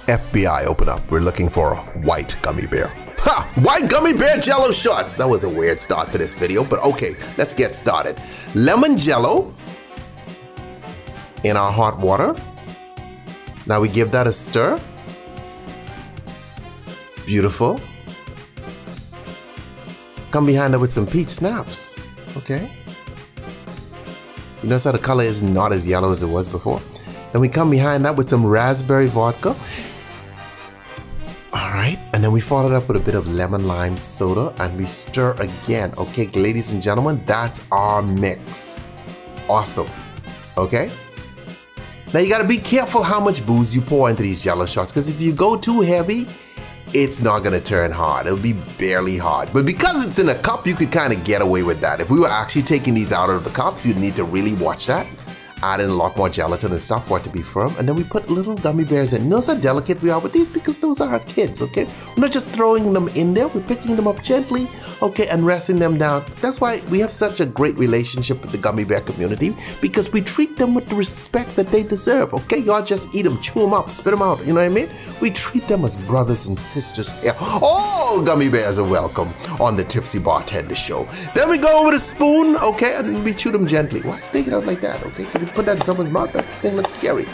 FBI, open up. We're looking for a white gummy bear. Ha! White gummy bear Jello shots. That was a weird start to this video, but okay, let's get started. Lemon Jello in our hot water. Now we give that a stir. Beautiful. Come behind it with some peach snaps. Okay. You notice how the color is not as yellow as it was before? Then we come behind that with some raspberry vodka. All right, and then we follow it up with a bit of lemon lime soda and we stir again. Okay, ladies and gentlemen, that's our mix. Awesome. Okay? Now you gotta be careful how much booze you pour into these Jello shots, because if you go too heavy, it's not gonna turn hard. It'll be barely hard. But because it's in a cup, you could kind of get away with that. If we were actually taking these out of the cups, you'd need to really watch that. Add in a lot more gelatin and stuff for it to be firm. And then we put little gummy bears in. Notice how delicate we are with these, because those are our kids, okay? We're not just throwing them in there. We're picking them up gently, okay, and resting them down. That's why we have such a great relationship with the gummy bear community, because we treat them with the respect that they deserve, okay? Y'all just eat them, chew them up, spit them out, you know what I mean? We treat them as brothers and sisters here. All gummy bears are welcome on the Tipsy Bartender show. Then we go over the spoon, okay, and we chew them gently. Why take it out like that, okay? Can you put that in someone's mouth? That thing looks scary.